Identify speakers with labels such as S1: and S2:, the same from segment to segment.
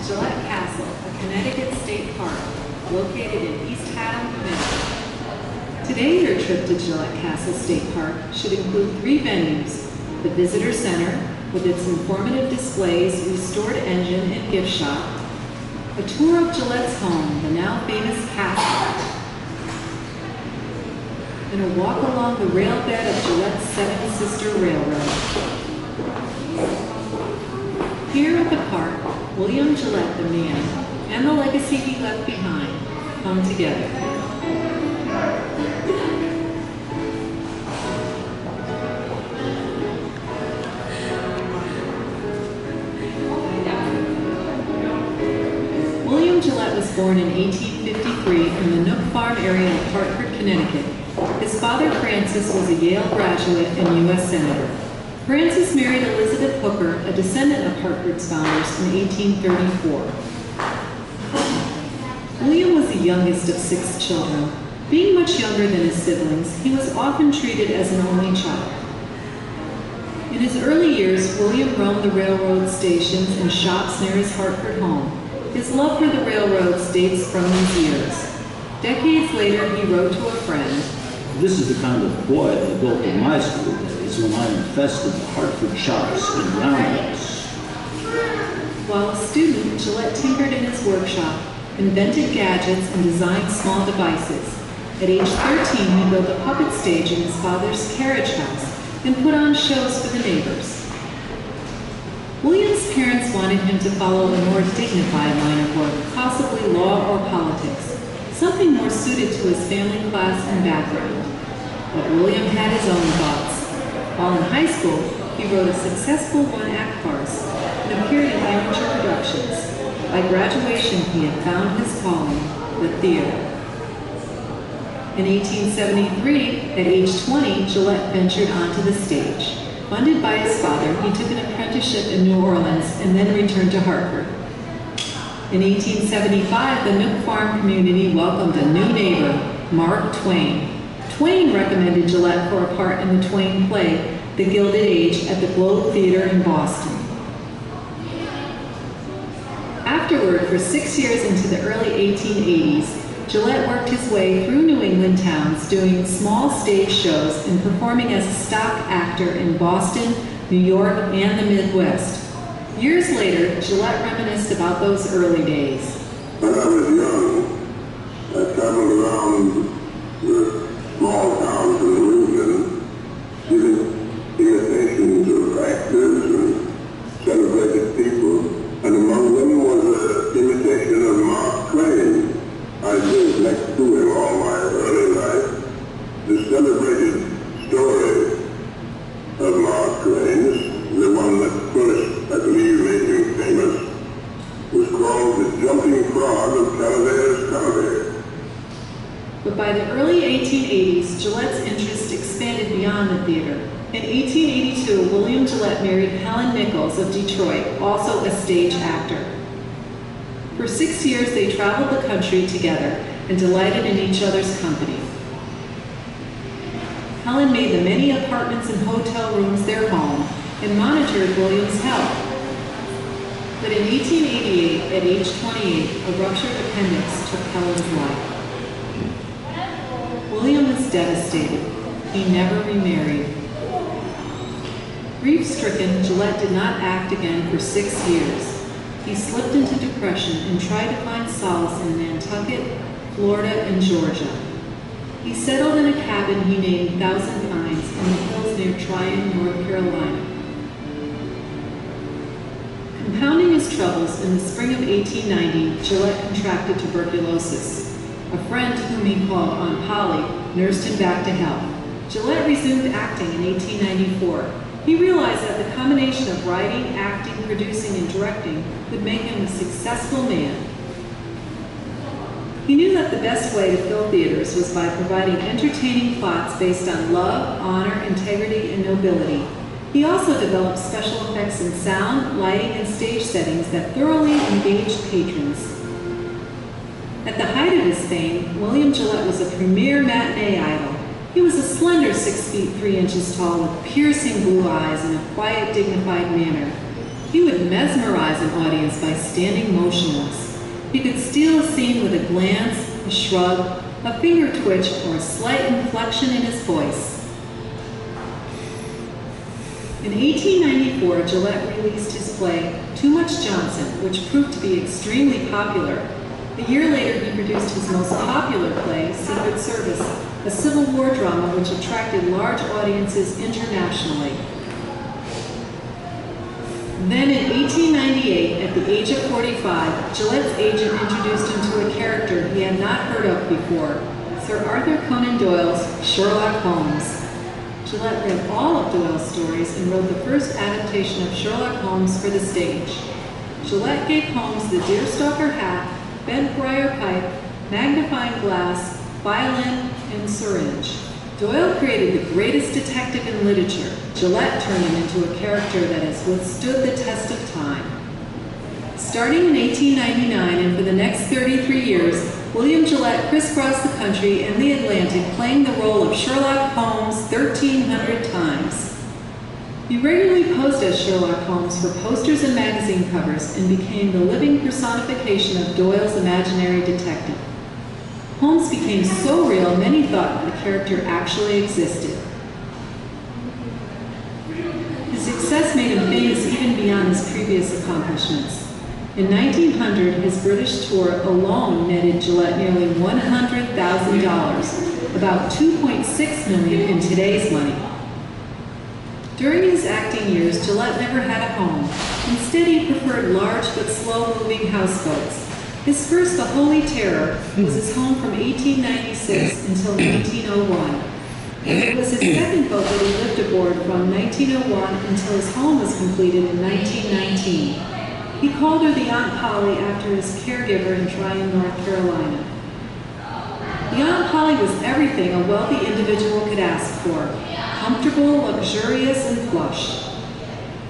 S1: Gillette Castle, a Connecticut state park located in East Haddam, Connecticut. Today, your trip to Gillette Castle State Park should include 3 venues: the Visitor Center, with its informative displays, restored engine, and gift shop; a tour of Gillette's home, the now famous castle; and a walk along the rail bed of Gillette's 7 sister railroad. Here at the park, William Gillette, the man, and the legacy he left behind come together. William Gillette was born in 1853 in the Nook Farm area of Hartford, Connecticut. His father, Francis, was a Yale graduate and U.S. Senator. Francis married Elizabeth Hooker, a descendant of Hartford's founders, in 1834. William was the youngest of 6 children. Being much younger than his siblings, he was often treated as an only child. In his early years, William roamed the railroad stations and shops near his Hartford home. His love for the railroads dates from these years. Decades later, he wrote to a friend,
S2: "This is the kind of boy they built in my school days when I infested the Hartford shops and roundabouts."
S1: While a student, Gillette tinkered in his workshop, invented gadgets, and designed small devices. At age 13, he built a puppet stage in his father's carriage house and put on shows for the neighbors. William's parents wanted him to follow a more dignified line of work, possibly law or politics, something more suited to his family class and background. But William had his own thoughts. While in high school, he wrote a successful one-act farce and appeared in amateur productions. By graduation, he had found his calling, the theater. In 1873, at age 20, Gillette ventured onto the stage. Funded by his father, he took an apprenticeship in New Orleans and then returned to Hartford. In 1875, the Nook Farm community welcomed a new neighbor, Mark Twain. Twain recommended Gillette for a part in the Twain play, The Gilded Age, at the Globe Theater in Boston. Afterward, for 6 years into the early 1880s, Gillette worked his way through New England towns, doing small stage shows and performing as a stock actor in Boston, New York, and the Midwest. Years later, Gillette reminisced about those early days.
S3: When I was young, I traveled around the small towns in New England, giving imitations of actors and celebrated people, and among them was an imitation of Mark Twain. I lived next to him all my early life. The celebrated story of Mark Twain, the one that first, I believe, made him famous, was called The Jumping Frog of Calaveras County.
S1: But by the early 1880s, Gillette's interest expanded beyond the theater. In 1882, William Gillette married Helen Nichols of Detroit, also a stage actor. For 6 years, they traveled the country together and delighted in each other's company. Helen made the many apartments and hotel rooms their home and monitored William's health. But in 1888, at age 28, a ruptured appendix took Helen's life. William was devastated. He never remarried. Grief-stricken, Gillette did not act again for 6 years. He slipped into depression and tried to find solace in Nantucket, Florida, and Georgia. He settled in a cabin he named Thousand Pines in the hills near Tryon, North Carolina. Compounding his troubles, in the spring of 1890, Gillette contracted tuberculosis. A friend, whom he called Aunt Polly, nursed him back to health. Gillette resumed acting in 1894. He realized that the combination of writing, acting, producing, and directing would make him a successful man. He knew that the best way to fill theaters was by providing entertaining plots based on love, honor, integrity, and nobility. He also developed special effects in sound, lighting, and stage settings that thoroughly engaged patrons. At the height of his fame, William Gillette was a premier matinee idol. He was a slender 6 feet 3 inches tall with piercing blue eyes and a quiet, dignified manner. He would mesmerize an audience by standing motionless. He could steal a scene with a glance, a shrug, a finger twitch, or a slight inflection in his voice. In 1894, Gillette released his play, Too Much Johnson, which proved to be extremely popular. A year later, he produced his most popular play, Secret Service, a Civil War drama which attracted large audiences internationally. Then in 1898, at the age of 45, Gillette's agent introduced him to a character he had not heard of before, Sir Arthur Conan Doyle's Sherlock Holmes. Gillette read all of Doyle's stories and wrote the first adaptation of Sherlock Holmes for the stage. Gillette gave Holmes the deerstalker hat, bent briar pipe, magnifying glass, violin, and syringe. Doyle created the greatest detective in literature. Gillette turned him into a character that has withstood the test of time. Starting in 1899 and for the next 33 years, William Gillette crisscrossed the country and the Atlantic playing the role of Sherlock Holmes 1,300 times. He regularly posed as Sherlock Holmes for posters and magazine covers and became the living personification of Doyle's imaginary detective. Holmes became so real, many thought the character actually existed. His success made him famous even beyond his previous accomplishments. In 1900, his British tour alone netted Gillette nearly $100,000, about $2.6 million in today's money. During his acting years, Gillette never had a home. Instead, he preferred large but slow-moving houseboats. His first, the Holy Terror, was his home from 1896 until 1901. It was his second boat that he lived aboard from 1901 until his home was completed in 1919. He called her the Aunt Polly after his caregiver in Tryon, North Carolina. The Aunt Polly was everything a wealthy individual could ask for: comfortable, luxurious, and plush.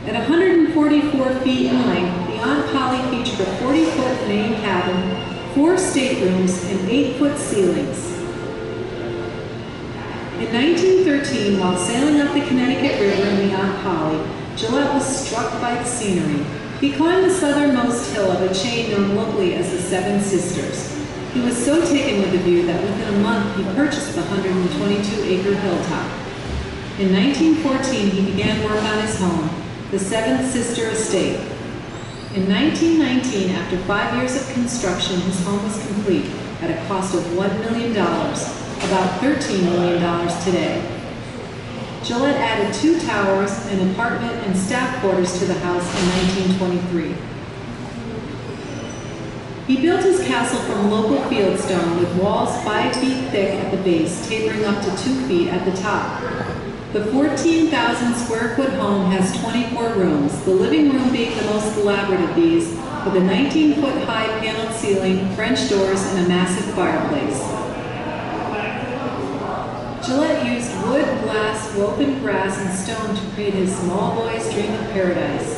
S1: At 144 feet in length, the Aunt Polly featured a 40-foot main cabin, 4 staterooms, and 8-foot ceilings. In 1913, while sailing up the Connecticut River in the Aunt Polly, Gillette was struck by the scenery. He climbed the southernmost hill of a chain known locally as the Seven Sisters. He was so taken with the view that within a month he purchased the 122-acre hilltop. In 1914, he began work on his home, the Seventh Sister Estate. In 1919, after 5 years of construction, his home was complete at a cost of $1 million, about $13 million today. Gillette added 2 towers, an apartment, and staff quarters to the house in 1923. He built his castle from local fieldstone with walls 5 feet thick at the base, tapering up to 2 feet at the top. The 14,000 square foot home has 24 rooms, the living room being the most elaborate of these, with a 19-foot high paneled ceiling, French doors, and a massive fireplace. Gillette used wood, glass, woven grass, and stone to create his small boy's dream of paradise.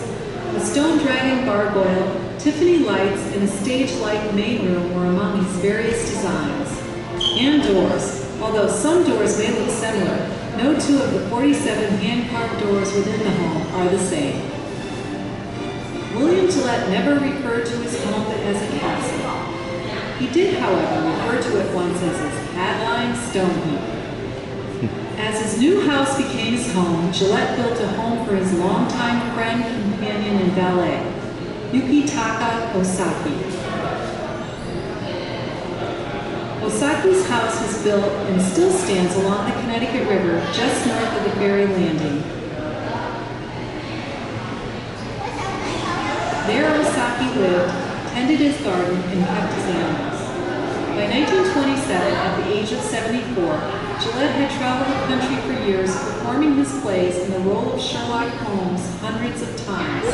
S1: A stone dragon gargoyle, Tiffany lights, and a stage-like main room were among his various designs. And doors. Although some doors may look similar, no 2 of the 47 hand-carved doors within the home are the same. William Gillette never referred to his home as a castle. He did, however, refer to it once as his hat-lined stone heap. As his new house became his home, Gillette built a home for his longtime friend, companion, and valet, Yukitaka Osaki. Osaki's house was built and still stands along the Connecticut River just north of the ferry landing. There Osaki lived, tended his garden, and kept his animals. By 1927, at the age of 74, Gillette had traveled the country for years, performing his plays in the role of Sherlock Holmes hundreds of times.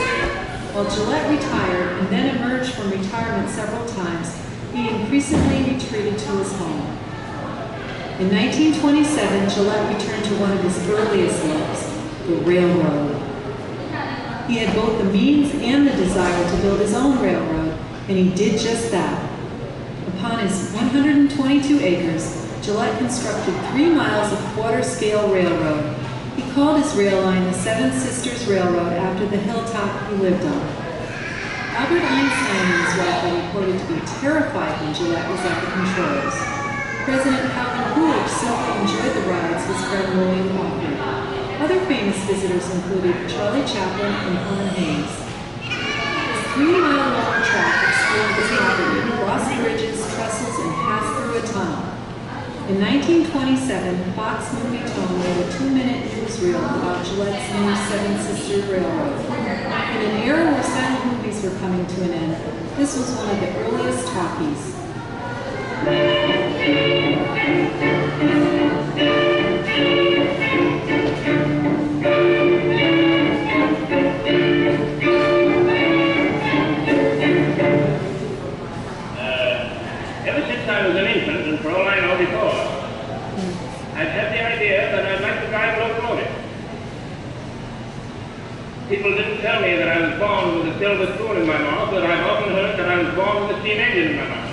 S1: While Gillette retired and then emerged from retirement several times, he increasingly retreated to his home. In 1927, Gillette returned to one of his earliest loves, the railroad. He had both the means and the desire to build his own railroad, and he did just that. Upon his 122 acres, Gillette constructed 3 miles of quarter-scale railroad. He called his rail line the Seven Sisters Railroad after the hilltop he lived on. Albert Einstein and his wife are reported to be terrified when Gillette was at the controls. President Calvin Coolidge simply enjoyed the rides his friend William offered. Other famous visitors included Charlie Chaplin and Helen Hayes. This 3-mile-long track explored the property, crossed bridges, trestles, and passed through a tunnel. In 1927, Fox Movie Tone made a 2-minute newsreel about Gillette's new Seven Sister Railroad. In an era where silent movies were coming to an end, this was one of the earliest talkies.
S4: Ever since I was an infant, and for all I know before, I've had the idea that I'd like to drive a locomotive. People didn't tell me that I was born with a silver spoon in my mouth, but I've often heard that I was born with a steam engine in my mouth.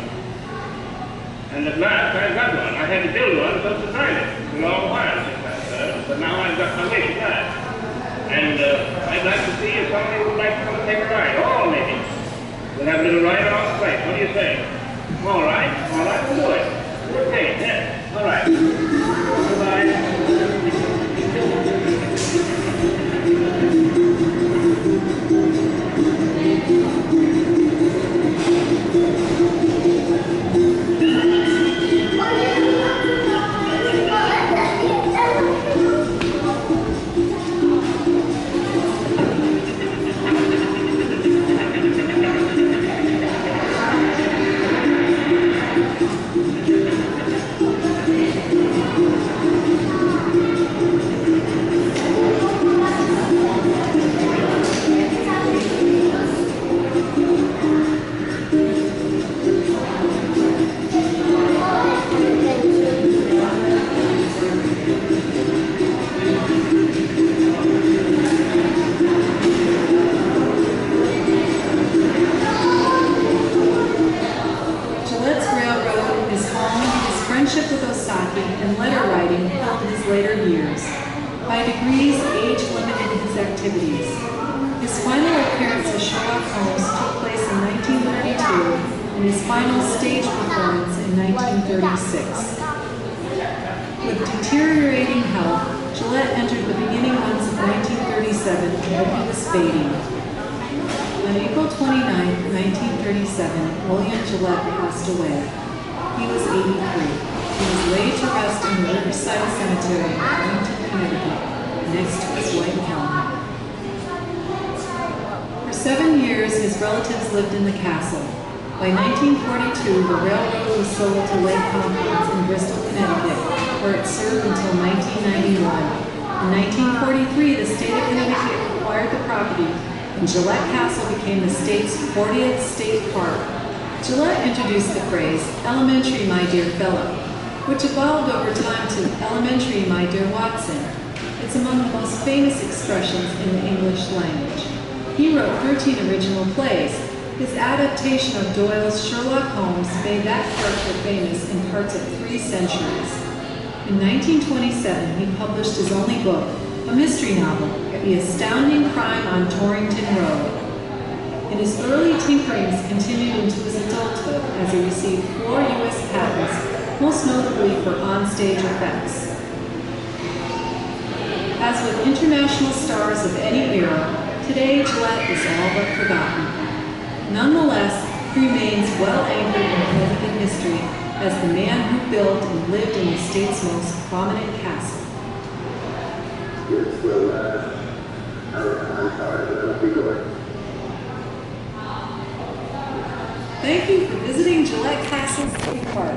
S4: And at last I got one. I had to build one just to drive it. It's a long while since I heard, but now I've got my wish at last. And I'd like to see if somebody would like to come and take a ride. All maybe. We'll have a little ride around the place. What do you say? All right, we'll do it. Okay, yeah, all right. Goodbye.
S1: And letter writing filled his later years. By degrees, age limited his activities. His final appearance as Sherlock Holmes took place in 1932 and his final stage performance in 1936. With deteriorating health, Gillette entered the beginning months of 1937 and he was fading. On April 29, 1937, William Gillette passed away. He was 83. He was laid to rest in the Riverside Cemetery in Connecticut, next to his wife Helen. For 7 years, his relatives lived in the castle. By 1942, the railroad was sold to Lake Compounds in Bristol, Connecticut, where it served until 1991. In 1943, the state of Connecticut acquired the property, and Gillette Castle became the state's 40th state park. Gillette introduced the phrase, "Elementary, my dear fellow," which evolved over time to "Elementary, my dear Watson." It's among the most famous expressions in the English language. He wrote 13 original plays. His adaptation of Doyle's Sherlock Holmes made that character famous in parts of 3 centuries. In 1927, he published his only book, a mystery novel, The Astounding Crime on Torrington Road. And his early tinkerings continued into his adulthood as he received 4 U.S. patents, most notably for onstage effects. As with international stars of any era, today Gillette is all but forgotten. Nonetheless, he remains well anchored in Connecticut history as the man who built and lived in the state's most prominent castle.
S3: Yes, well, I'm sorry, but I'll be going.
S1: Thank you for visiting Gillette Castle's City Park.